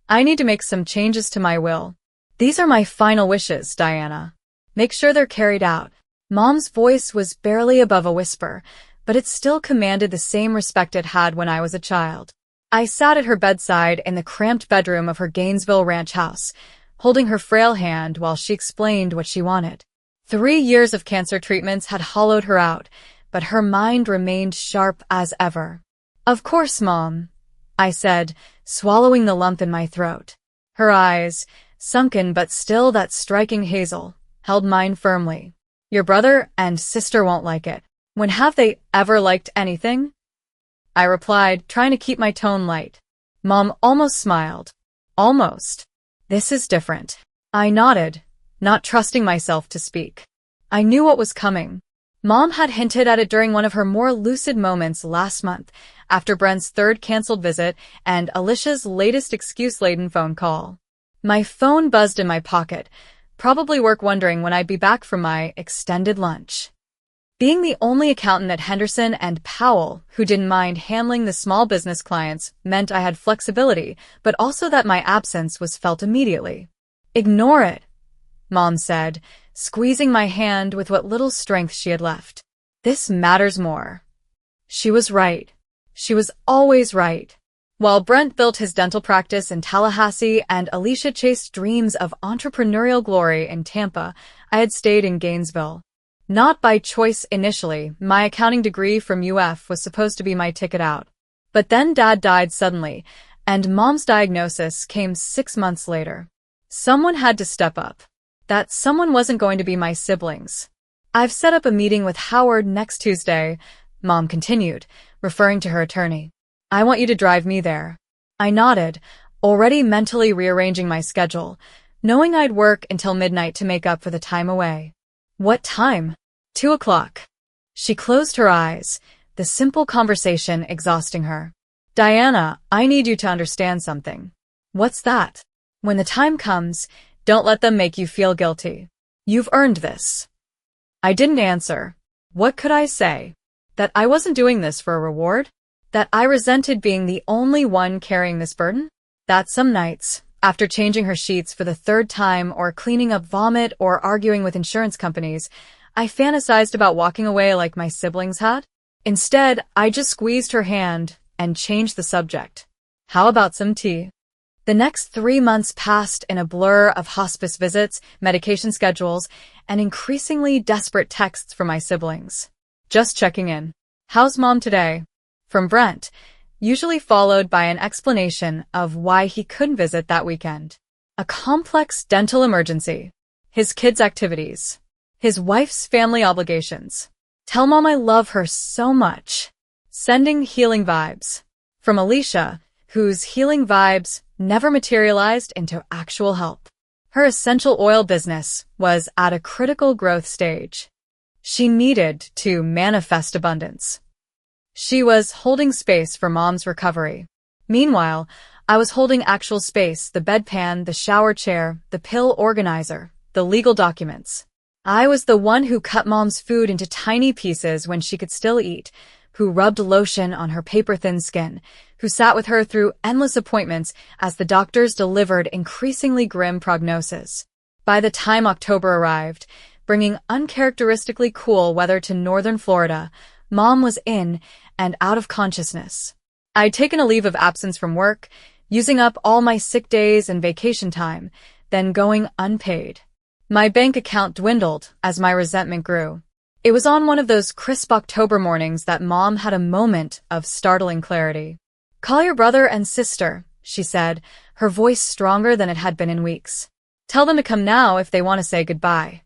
I need to make some changes to my will. These are my final wishes, Diana. Make sure they're carried out. Mom's voice was barely above a whisper, but it still commanded the same respect it had when I was a child. I sat at her bedside in the cramped bedroom of her Gainesville ranch house, holding her frail hand while she explained what she wanted. 3 years of cancer treatments had hollowed her out, but her mind remained sharp as ever. Of course, Mom, I said, swallowing the lump in my throat. Her eyes, sunken but still that striking hazel, held mine firmly. Your brother and sister won't like it. When have they ever liked anything? I replied, trying to keep my tone light. Mom almost smiled. Almost. This is different. I nodded, not trusting myself to speak. I knew what was coming. Mom had hinted at it during one of her more lucid moments last month, after Brent's third canceled visit and Alicia's latest excuse-laden phone call. My phone buzzed in my pocket, probably work wondering when I'd be back from my extended lunch. Being the only accountant at Henderson and Powell who didn't mind handling the small business clients meant I had flexibility, but also that my absence was felt immediately. Ignore it, Mom said, squeezing my hand with what little strength she had left. This matters more. She was right. She was always right. While Brent built his dental practice in Tallahassee and Alicia chased dreams of entrepreneurial glory in Tampa, I had stayed in Gainesville. Not by choice initially, my accounting degree from UF was supposed to be my ticket out. But then Dad died suddenly, and Mom's diagnosis came 6 months later. Someone had to step up. That someone wasn't going to be my siblings. I've set up a meeting with Howard next Tuesday, Mom continued, referring to her attorney. I want you to drive me there. I nodded, already mentally rearranging my schedule, knowing I'd work until midnight to make up for the time away. What time? 2 o'clock. She closed her eyes, the simple conversation exhausting her. Diana, I need you to understand something. What's that? When the time comes, don't let them make you feel guilty. You've earned this. I didn't answer. What could I say? That I wasn't doing this for a reward? That I resented being the only one carrying this burden? That some nights, after changing her sheets for the 3rd time or cleaning up vomit or arguing with insurance companies, I fantasized about walking away like my siblings had? Instead, I just squeezed her hand and changed the subject. How about some tea? The next 3 months passed in a blur of hospice visits, medication schedules, and increasingly desperate texts from my siblings. Just checking in. How's Mom today? From Brent, usually followed by an explanation of why he couldn't visit that weekend. A complex dental emergency. His kids' activities. His wife's family obligations. Tell Mom I love her so much. Sending healing vibes. From Alicia, whose healing vibes never materialized into actual help. Her essential oil business was at a critical growth stage. She needed to manifest abundance. She was holding space for Mom's recovery. Meanwhile, I was holding actual space, the bedpan, the shower chair, the pill organizer, the legal documents. I was the one who cut Mom's food into tiny pieces when she could still eat, who rubbed lotion on her paper-thin skin, who sat with her through endless appointments as the doctors delivered increasingly grim prognosis. By the time October arrived, bringing uncharacteristically cool weather to northern Florida, Mom was in and out of consciousness. I'd taken a leave of absence from work, using up all my sick days and vacation time, then going unpaid. My bank account dwindled as my resentment grew. It was on one of those crisp October mornings that Mom had a moment of startling clarity. Call your brother and sister, she said, her voice stronger than it had been in weeks. Tell them to come now if they want to say goodbye.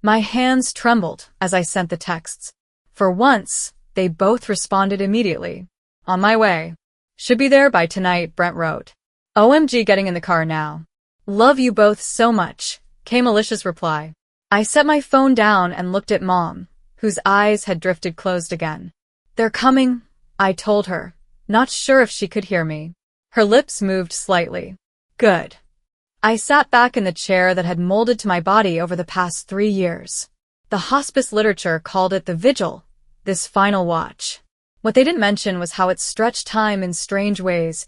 My hands trembled as I sent the texts. For once, they both responded immediately. On my way. Should be there by tonight, Brent wrote. OMG, getting in the car now. Love you both so much, came Alicia's reply. I set my phone down and looked at Mom, whose eyes had drifted closed again. They're coming, I told her, not sure if she could hear me. Her lips moved slightly. Good. I sat back in the chair that had molded to my body over the past 3 years. The hospice literature called it the vigil, this final watch. What they didn't mention was how it stretched time in strange ways,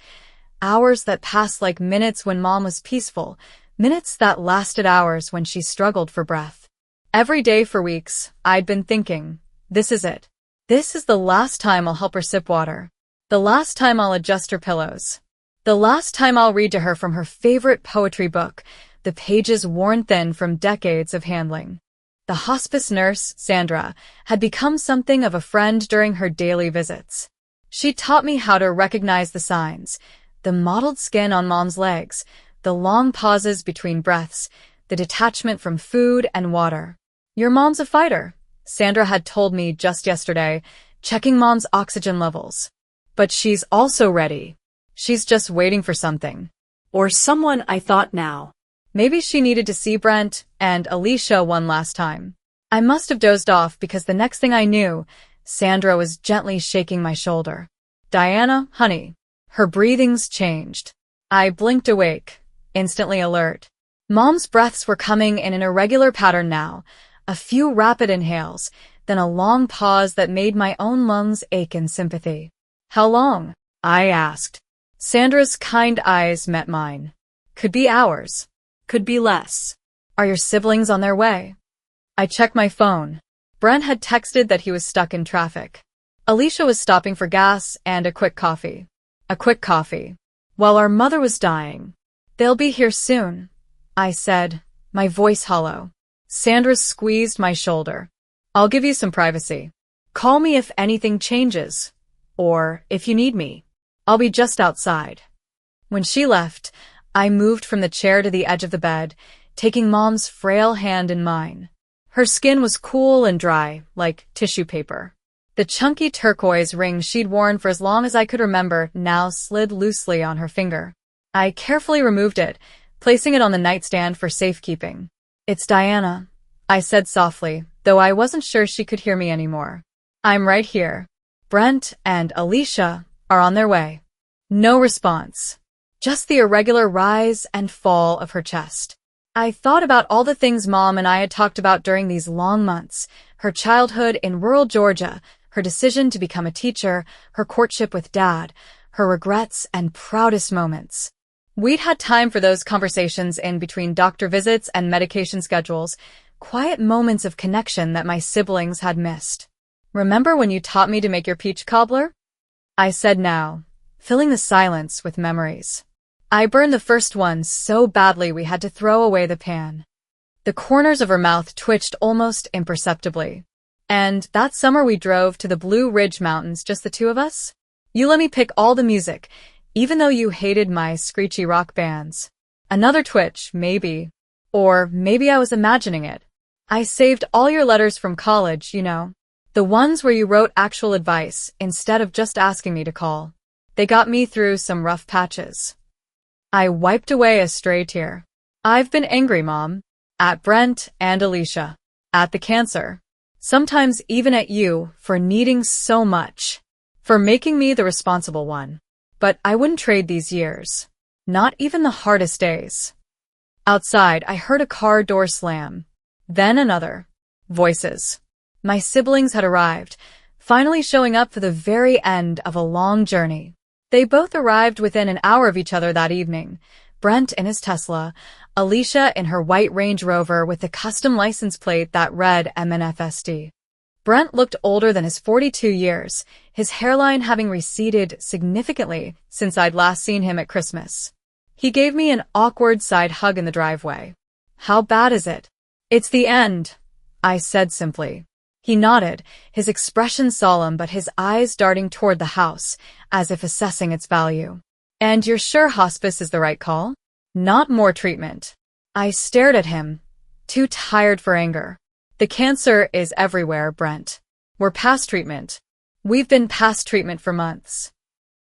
hours that passed like minutes when Mom was peaceful, minutes that lasted hours when she struggled for breath. Every day for weeks, I'd been thinking, this is it. This is the last time I'll help her sip water. The last time I'll adjust her pillows. The last time I'll read to her from her favorite poetry book, the pages worn thin from decades of handling. The hospice nurse, Sandra, had become something of a friend during her daily visits. She taught me how to recognize the signs, the mottled skin on Mom's legs, the long pauses between breaths, the detachment from food and water. Your mom's a fighter, Sandra had told me just yesterday, checking Mom's oxygen levels. But she's also ready. She's just waiting for something. Or someone, I thought now. Maybe she needed to see Brent and Alicia one last time. I must have dozed off because the next thing I knew, Sandra was gently shaking my shoulder. Diana, honey. Her breathings changed. I blinked awake, instantly alert. Mom's breaths were coming in an irregular pattern now, a few rapid inhales, then a long pause that made my own lungs ache in sympathy. How long? I asked. Sandra's kind eyes met mine. Could be hours. Could be less. Are your siblings on their way? I checked my phone. Brent had texted that he was stuck in traffic. Alicia was stopping for gas and a quick coffee. A quick coffee. While our mother was dying. They'll be here soon, I said, my voice hollow. Sandra squeezed my shoulder. I'll give you some privacy. Call me if anything changes. Or if you need me. I'll be just outside. When she left, I moved from the chair to the edge of the bed, taking Mom's frail hand in mine. Her skin was cool and dry, like tissue paper. The chunky turquoise ring she'd worn for as long as I could remember now slid loosely on her finger. I carefully removed it, placing it on the nightstand for safekeeping. It's Diana, I said softly, though I wasn't sure she could hear me anymore. I'm right here. Brent and Alicia are on their way. No response. Just the irregular rise and fall of her chest. I thought about all the things Mom and I had talked about during these long months, her childhood in rural Georgia, her decision to become a teacher, her courtship with Dad, her regrets and proudest moments. We'd had time for those conversations in between doctor visits and medication schedules, quiet moments of connection that my siblings had missed. Remember when you taught me to make your peach cobbler? I said now, filling the silence with memories. I burned the first one so badly we had to throw away the pan. The corners of her mouth twitched almost imperceptibly. And that summer we drove to the Blue Ridge Mountains, just the two of us? You let me pick all the music, even though you hated my screechy rock bands. Another twitch, maybe. Or maybe I was imagining it. I saved all your letters from college, you know. The ones where you wrote actual advice instead of just asking me to call. They got me through some rough patches. I wiped away a stray tear. I've been angry, Mom. At Brent and Alicia. At the cancer. Sometimes even at you for needing so much. For making me the responsible one. But I wouldn't trade these years. Not even the hardest days. Outside, I heard a car door slam. Then another. Voices. My siblings had arrived, finally showing up for the very end of a long journey. They both arrived within an hour of each other that evening, Brent in his Tesla, Alicia in her white Range Rover with the custom license plate that read MNFSD. Brent looked older than his 42 years, his hairline having receded significantly since I'd last seen him at Christmas. He gave me an awkward side hug in the driveway. How bad is it? It's the end, I said simply. He nodded, his expression solemn but his eyes darting toward the house, as if assessing its value. And you're sure hospice is the right call? Not more treatment. I stared at him, too tired for anger. The cancer is everywhere, Brent. We're past treatment. We've been past treatment for months.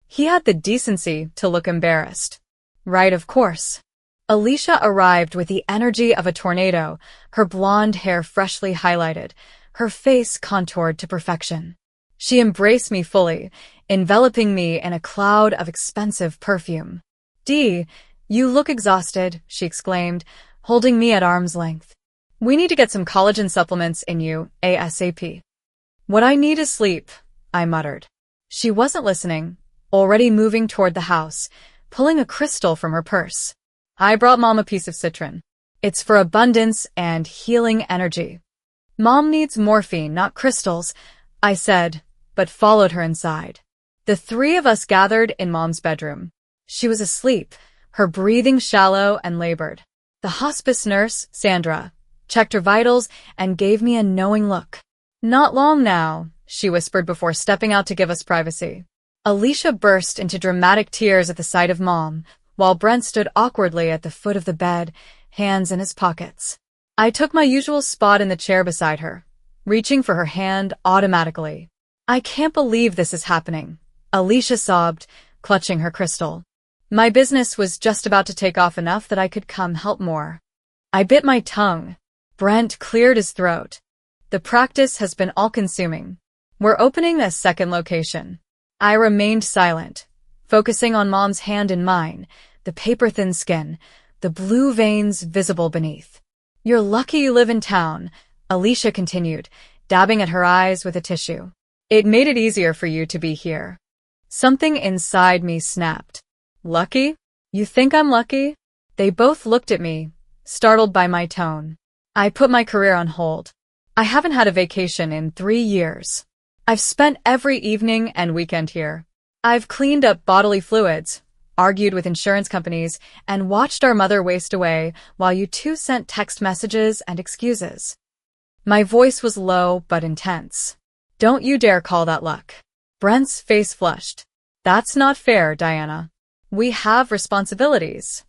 He had the decency to look embarrassed. Right, of course. Alicia arrived with the energy of a tornado, her blonde hair freshly highlighted, her face contoured to perfection. She embraced me fully, enveloping me in a cloud of expensive perfume. Dee, you look exhausted, she exclaimed, holding me at arm's length. We need to get some collagen supplements in you, ASAP. What I need is sleep, I muttered. She wasn't listening, already moving toward the house, pulling a crystal from her purse. I brought Mom a piece of citron. It's for abundance and healing energy. Mom needs morphine, not crystals, I said, but followed her inside. The three of us gathered in Mom's bedroom. She was asleep, her breathing shallow and labored. The hospice nurse, Sandra, checked her vitals and gave me a knowing look. Not long now, she whispered before stepping out to give us privacy. Alicia burst into dramatic tears at the sight of Mom, while Brent stood awkwardly at the foot of the bed, hands in his pockets. I took my usual spot in the chair beside her, reaching for her hand automatically. I can't believe this is happening, Alicia sobbed, clutching her crystal. My business was just about to take off enough that I could come help more. I bit my tongue. Brent cleared his throat. The practice has been all-consuming. We're opening a second location. I remained silent, focusing on Mom's hand in mine, the paper-thin skin, the blue veins visible beneath. You're lucky you live in town, Alicia continued, dabbing at her eyes with a tissue. It made it easier for you to be here. Something inside me snapped. Lucky? You think I'm lucky? They both looked at me, startled by my tone. I put my career on hold. I haven't had a vacation in 3 years. I've spent every evening and weekend here. I've cleaned up bodily fluids, argued with insurance companies, and watched our mother waste away while you two sent text messages and excuses. My voice was low but intense. Don't you dare call that luck. Brent's face flushed. That's not fair, Diana. We have responsibilities.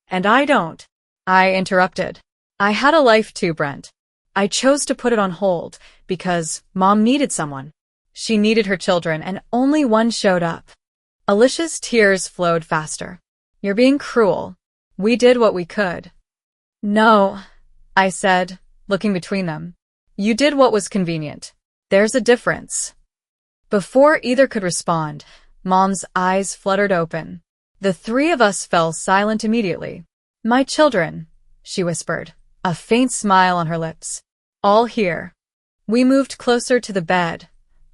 And I don't. I interrupted. I had a life too, Brent. I chose to put it on hold because Mom needed someone. She needed her children and only one showed up. Alicia's tears flowed faster. You're being cruel. We did what we could. No, I said, looking between them. You did what was convenient. There's a difference. Before either could respond, Mom's eyes fluttered open. The three of us fell silent immediately. My children, she whispered, a faint smile on her lips. All here. We moved closer to the bed,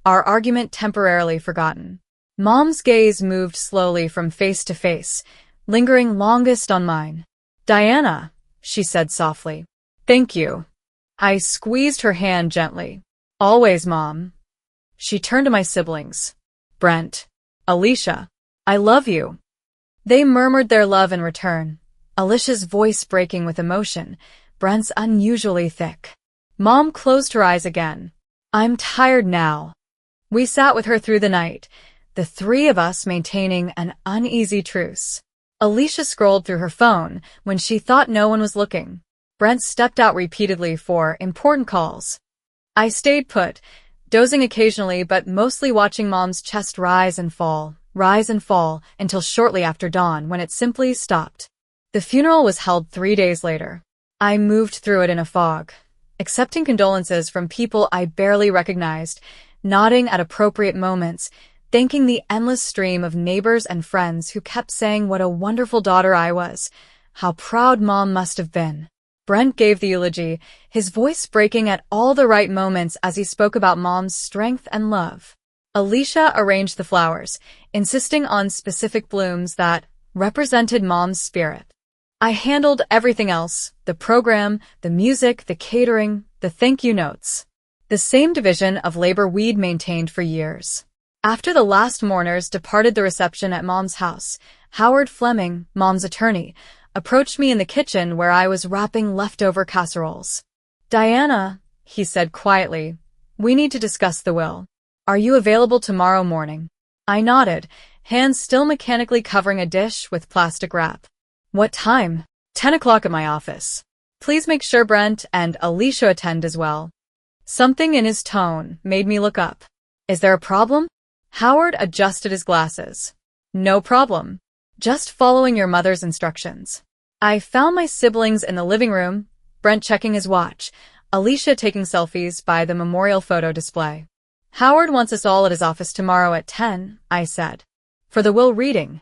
our argument temporarily forgotten. Mom's gaze moved slowly from face to face, lingering longest on mine. Diana, she said softly. Thank you. I squeezed her hand gently. Always, Mom. She turned to my siblings. Brent. Alicia. I love you. They murmured their love in return, Alicia's voice breaking with emotion, Brent's unusually thick. Mom closed her eyes again. I'm tired now. We sat with her through the night, the three of us maintaining an uneasy truce. Alicia scrolled through her phone when she thought no one was looking. Brent stepped out repeatedly for important calls. I stayed put, dozing occasionally but mostly watching Mom's chest rise and fall until shortly after dawn when it simply stopped. The funeral was held 3 days later. I moved through it in a fog, accepting condolences from people I barely recognized, nodding at appropriate moments, thanking the endless stream of neighbors and friends who kept saying what a wonderful daughter I was, how proud Mom must have been. Brent gave the eulogy, his voice breaking at all the right moments as he spoke about Mom's strength and love. Alicia arranged the flowers, insisting on specific blooms that represented Mom's spirit. I handled everything else, the program, the music, the catering, the thank you notes. The same division of labor we'd maintained for years. After the last mourners departed the reception at Mom's house, Howard Fleming, Mom's attorney, approached me in the kitchen where I was wrapping leftover casseroles. Diana, he said quietly, we need to discuss the will. Are you available tomorrow morning? I nodded, hands still mechanically covering a dish with plastic wrap. What time? 10 o'clock at my office. Please make sure Brent and Alicia attend as well. Something in his tone made me look up. Is there a problem? Howard adjusted his glasses. No problem. Just following your mother's instructions. I found my siblings in the living room, Brent checking his watch, Alicia taking selfies by the memorial photo display. Howard wants us all at his office tomorrow at 10, I said. For the will reading.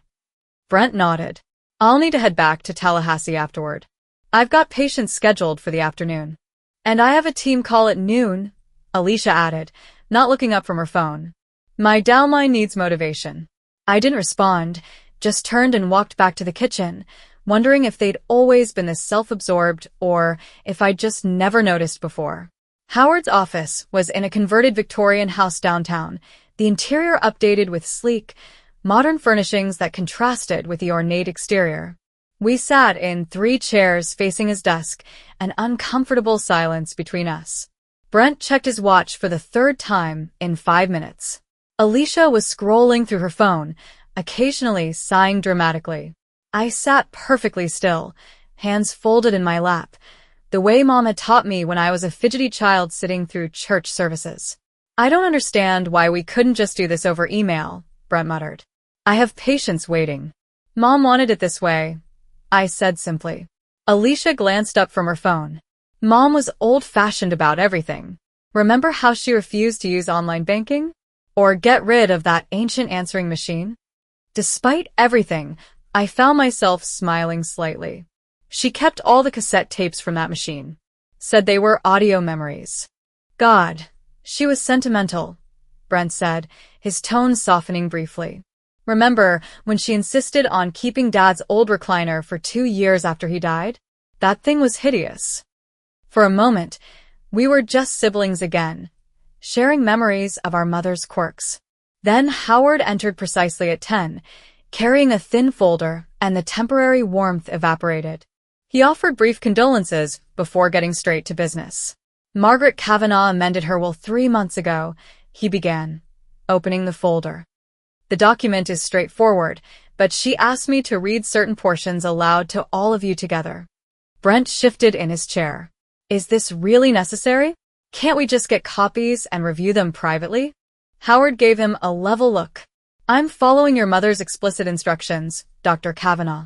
Brent nodded. I'll need to head back to Tallahassee afterward. I've got patients scheduled for the afternoon. And I have a team call at noon, Alicia added, not looking up from her phone. My downline needs motivation. I didn't respond, just turned and walked back to the kitchen, wondering if they'd always been this self-absorbed or if I'd just never noticed before. Howard's office was in a converted Victorian house downtown, the interior updated with sleek, modern furnishings that contrasted with the ornate exterior. We sat in 3 chairs facing his desk, an uncomfortable silence between us. Brent checked his watch for the 3rd time in 5 minutes. Alicia was scrolling through her phone, occasionally sighing dramatically. I sat perfectly still, hands folded in my lap, the way Mom had taught me when I was a fidgety child sitting through church services. I don't understand why we couldn't just do this over email, Brent muttered. I have patience waiting. Mom wanted it this way, I said simply. Alicia glanced up from her phone. Mom was old-fashioned about everything. Remember how she refused to use online banking? Or get rid of that ancient answering machine? Despite everything, I found myself smiling slightly. She kept all the cassette tapes from that machine. Said they were audio memories. God, she was sentimental, Brent said, his tone softening briefly. Remember when she insisted on keeping Dad's old recliner for 2 years after he died? That thing was hideous. For a moment, we were just siblings again, sharing memories of our mother's quirks. Then Howard entered precisely at 10, carrying a thin folder, and the temporary warmth evaporated. He offered brief condolences before getting straight to business. Margaret Kavanaugh amended her will 3 months ago, he began, opening the folder. The document is straightforward, but she asked me to read certain portions aloud to all of you together. Brent shifted in his chair. Is this really necessary? Can't we just get copies and review them privately? Howard gave him a level look. I'm following your mother's explicit instructions, Dr. Kavanaugh.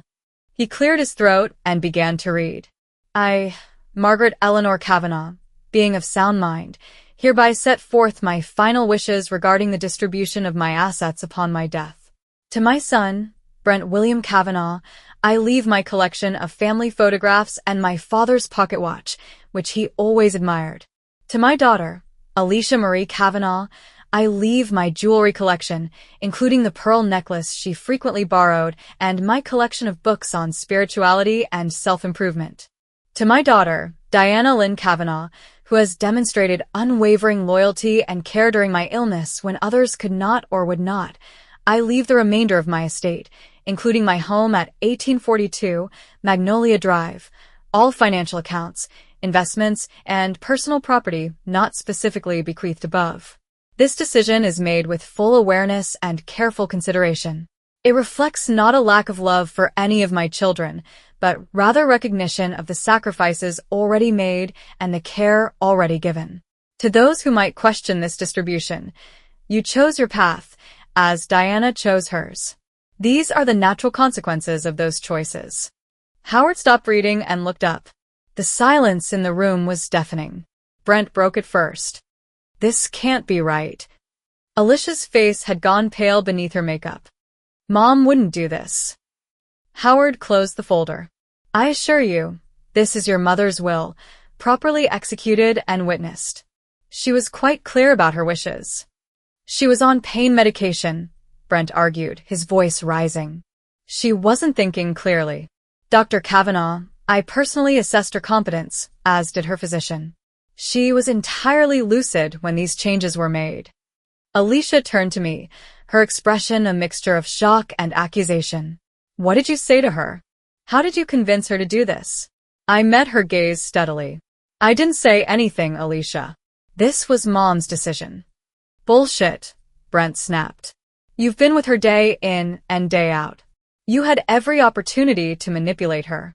He cleared his throat and began to read. I, Margaret Eleanor Kavanaugh, being of sound mind, hereby set forth my final wishes regarding the distribution of my assets upon my death. To my son, Brent William Kavanaugh, I leave my collection of family photographs and my father's pocket watch, which he always admired. To my daughter, Alicia Marie Kavanaugh, I leave my jewelry collection, including the pearl necklace she frequently borrowed and my collection of books on spirituality and self-improvement. To my daughter, Diana Lynn Kavanaugh, who has demonstrated unwavering loyalty and care during my illness when others could not or would not, I leave the remainder of my estate, including my home at 1842 Magnolia Drive, all financial accounts, investments, and personal property not specifically bequeathed above. This decision is made with full awareness and careful consideration. It reflects not a lack of love for any of my children, but rather recognition of the sacrifices already made and the care already given. To those who might question this distribution, you chose your path, as Diana chose hers. These are the natural consequences of those choices. Howard stopped reading and looked up. The silence in the room was deafening. Brent broke it first. This can't be right. Alicia's face had gone pale beneath her makeup. Mom wouldn't do this. Howard closed the folder. I assure you, this is your mother's will, properly executed and witnessed. She was quite clear about her wishes. She was on pain medication, Brent argued, his voice rising. She wasn't thinking clearly. Dr. Kavanaugh, I personally assessed her competence, as did her physician. She was entirely lucid when these changes were made. Alicia turned to me, her expression a mixture of shock and accusation. What did you say to her? How did you convince her to do this? I met her gaze steadily. I didn't say anything, Alicia. This was Mom's decision. Bullshit, Brent snapped. You've been with her day in and day out. You had every opportunity to manipulate her.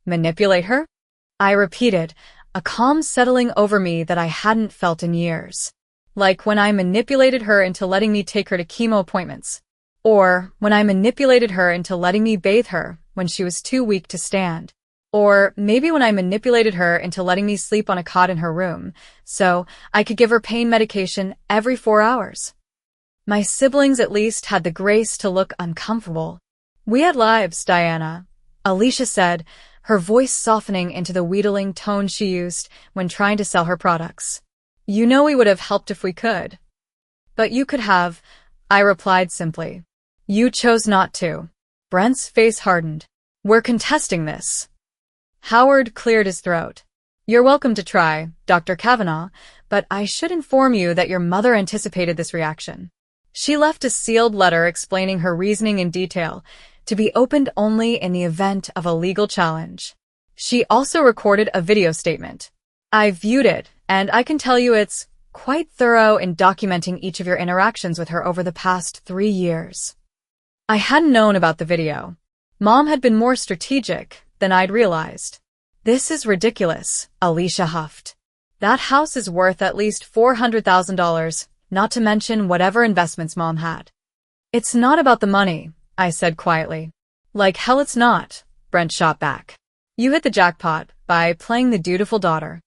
Manipulate her? I repeated, a calm settling over me that I hadn't felt in years. Like when I manipulated her into letting me take her to chemo appointments. Or when I manipulated her into letting me bathe her when she was too weak to stand. Or maybe when I manipulated her into letting me sleep on a cot in her room, so I could give her pain medication every 4 hours. My siblings at least had the grace to look uncomfortable. We had lives, Diana, Alicia said, her voice softening into the wheedling tone she used when trying to sell her products. You know we would have helped if we could. But you could have, I replied simply. You chose not to. Brent's face hardened. We're contesting this. Howard cleared his throat. You're welcome to try, Dr. Kavanaugh, but I should inform you that your mother anticipated this reaction. She left a sealed letter explaining her reasoning in detail, to be opened only in the event of a legal challenge. She also recorded a video statement. I viewed it, and I can tell you it's quite thorough in documenting each of your interactions with her over the past 3 years. I hadn't known about the video. Mom had been more strategic than I'd realized. This is ridiculous, Alicia huffed. That house is worth at least $400,000, not to mention whatever investments Mom had. It's not about the money, I said quietly. Like hell it's not, Brent shot back. You hit the jackpot by playing the dutiful daughter.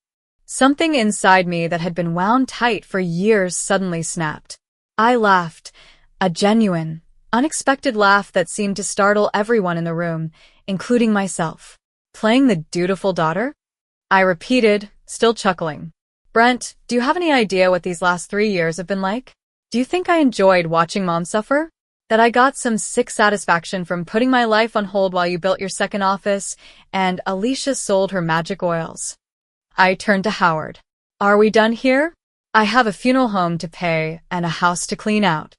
Something inside me that had been wound tight for years suddenly snapped. I laughed, a genuine, unexpected laugh that seemed to startle everyone in the room, including myself. Playing the dutiful daughter? I repeated, still chuckling. Brent, do you have any idea what these last 3 years have been like? Do you think I enjoyed watching Mom suffer? That I got some sick satisfaction from putting my life on hold while you built your second office and Alicia sold her magic oils? I turned to Howard. Are we done here? I have a funeral home to pay and a house to clean out.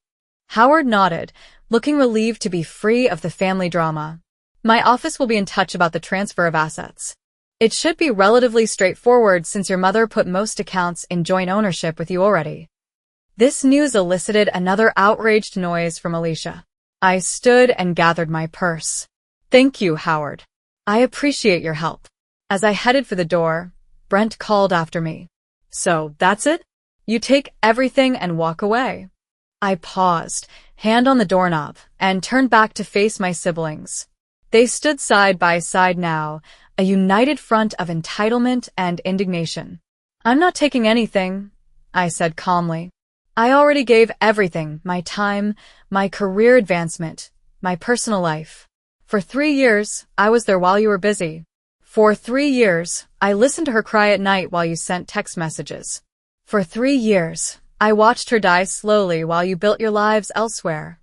Howard nodded, looking relieved to be free of the family drama. My office will be in touch about the transfer of assets. It should be relatively straightforward since your mother put most accounts in joint ownership with you already. This news elicited another outraged noise from Alicia. I stood and gathered my purse. Thank you, Howard. I appreciate your help. As I headed for the door, Brent called after me. So, that's it? You take everything and walk away? I paused, hand on the doorknob, and turned back to face my siblings. They stood side by side now, a united front of entitlement and indignation. I'm not taking anything, I said calmly. I already gave everything, my time, my career advancement, my personal life. For 3 years, I was there while you were busy. For 3 years, I listened to her cry at night while you sent text messages. For 3 years, I watched her die slowly while you built your lives elsewhere.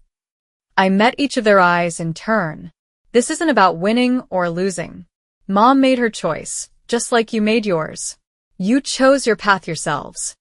I met each of their eyes in turn. This isn't about winning or losing. Mom made her choice, just like you made yours. You chose your path yourselves.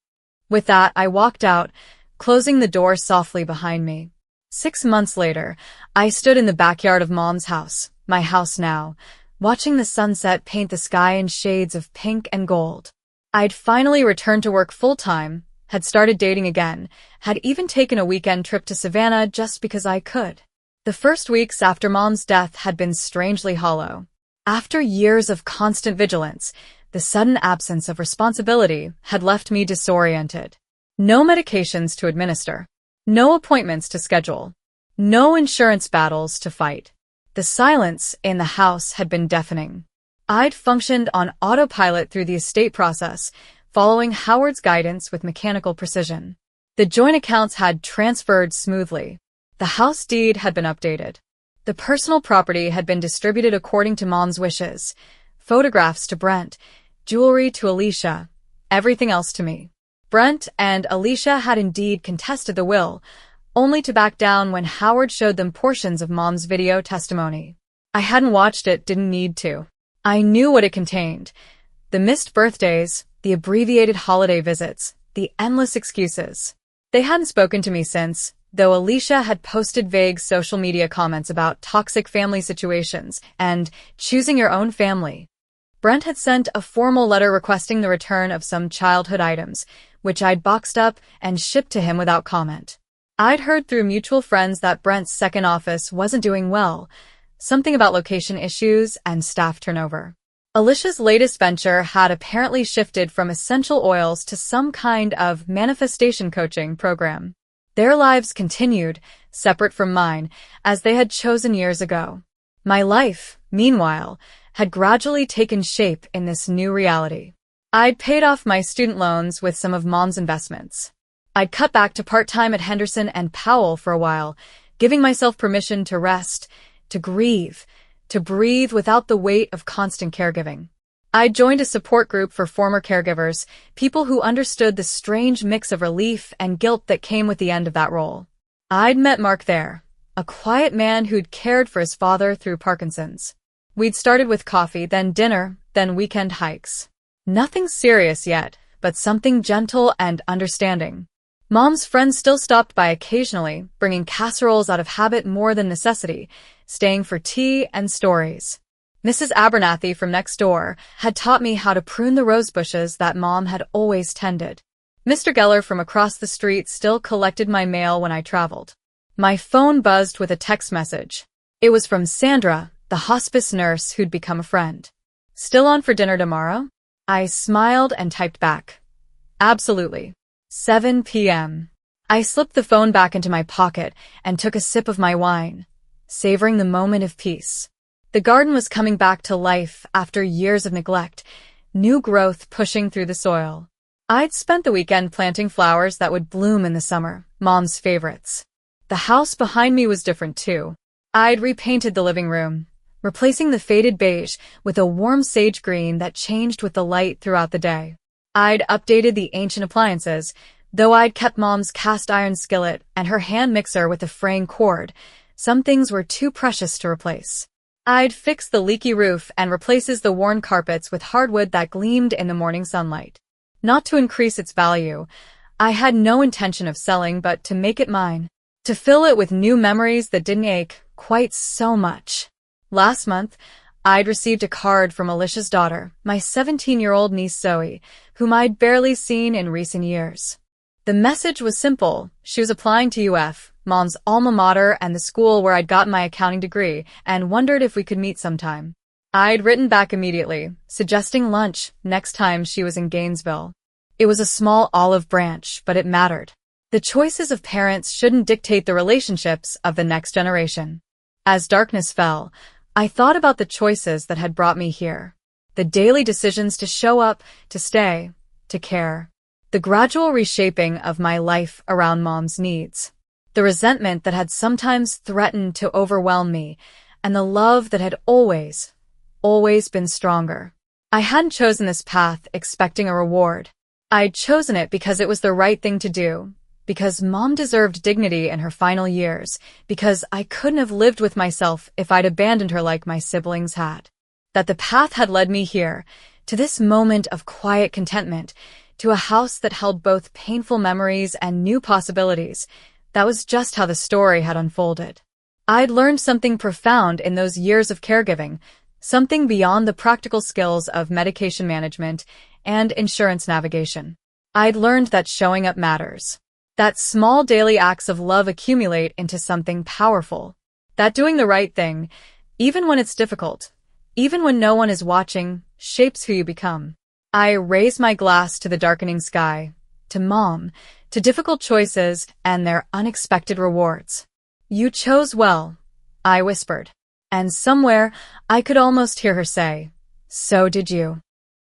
With that, I walked out, closing the door softly behind me. 6 months later, I stood in the backyard of Mom's house, my house now, watching the sunset paint the sky in shades of pink and gold. I'd finally returned to work full-time, had started dating again, had even taken a weekend trip to Savannah just because I could. The first weeks after Mom's death had been strangely hollow. After years of constant vigilance, the sudden absence of responsibility had left me disoriented. No medications to administer. No appointments to schedule. No insurance battles to fight. The silence in the house had been deafening. I'd functioned on autopilot through the estate process, following Howard's guidance with mechanical precision. The joint accounts had transferred smoothly. The house deed had been updated. The personal property had been distributed according to Mom's wishes. Photographs to Brent, jewelry to Alicia, everything else to me. Brent and Alicia had indeed contested the will, only to back down when Howard showed them portions of Mom's video testimony. I hadn't watched it, didn't need to. I knew what it contained. The missed birthdays, the abbreviated holiday visits, the endless excuses. They hadn't spoken to me since, though Alicia had posted vague social media comments about toxic family situations and choosing your own family. Brent had sent a formal letter requesting the return of some childhood items, which I'd boxed up and shipped to him without comment. I'd heard through mutual friends that Brent's second office wasn't doing well, something about location issues and staff turnover. Alicia's latest venture had apparently shifted from essential oils to some kind of manifestation coaching program. Their lives continued, separate from mine, as they had chosen years ago. My life, meanwhile, had gradually taken shape in this new reality. I'd paid off my student loans with some of Mom's investments. I'd cut back to part-time at Henderson and Powell for a while, giving myself permission to rest, to grieve, to breathe without the weight of constant caregiving. I'd joined a support group for former caregivers, people who understood the strange mix of relief and guilt that came with the end of that role. I'd met Mark there, a quiet man who'd cared for his father through Parkinson's. We'd started with coffee, then dinner, then weekend hikes. Nothing serious yet, but something gentle and understanding. Mom's friends still stopped by occasionally, bringing casseroles out of habit more than necessity, staying for tea and stories. Mrs. Abernathy from next door had taught me how to prune the rose bushes that Mom had always tended. Mr. Geller from across the street still collected my mail when I traveled. My phone buzzed with a text message. It was from Sandra, the hospice nurse who'd become a friend. "Still on for dinner tomorrow?" I smiled and typed back. "Absolutely. 7 p.m. I slipped the phone back into my pocket and took a sip of my wine, savoring the moment of peace. The garden was coming back to life after years of neglect, new growth pushing through the soil. I'd spent the weekend planting flowers that would bloom in the summer, Mom's favorites. The house behind me was different too. I'd repainted the living room, replacing the faded beige with a warm sage green that changed with the light throughout the day. I'd updated the ancient appliances, though I'd kept Mom's cast iron skillet and her hand mixer with a fraying cord. Some things were too precious to replace. I'd fixed the leaky roof and replaces the worn carpets with hardwood that gleamed in the morning sunlight. Not to increase its value, I had no intention of selling, but to make it mine. To fill it with new memories that didn't ache quite so much. Last month, I'd received a card from Alicia's daughter, my 17-year-old niece Zoe, whom I'd barely seen in recent years. The message was simple. She was applying to UF, Mom's alma mater and the school where I'd gotten my accounting degree, and wondered if we could meet sometime. I'd written back immediately, suggesting lunch next time she was in Gainesville. It was a small olive branch, but it mattered. The choices of parents shouldn't dictate the relationships of the next generation. As darkness fell, I thought about the choices that had brought me here. The daily decisions to show up, to stay, to care. The gradual reshaping of my life around Mom's needs. The resentment that had sometimes threatened to overwhelm me, and the love that had always been stronger. I hadn't chosen this path expecting a reward. I'd chosen it because it was the right thing to do, because Mom deserved dignity in her final years, because I couldn't have lived with myself if I'd abandoned her like my siblings had. That the path had led me here, to this moment of quiet contentment, to a house that held both painful memories and new possibilities. That was just how the story had unfolded. I'd learned something profound in those years of caregiving, something beyond the practical skills of medication management and insurance navigation. I'd learned that showing up matters. That small daily acts of love accumulate into something powerful. That doing the right thing, even when it's difficult, even when no one is watching, shapes who you become. I raised my glass to the darkening sky, to Mom, to difficult choices and their unexpected rewards. "You chose well," I whispered. And somewhere, I could almost hear her say, "So did you."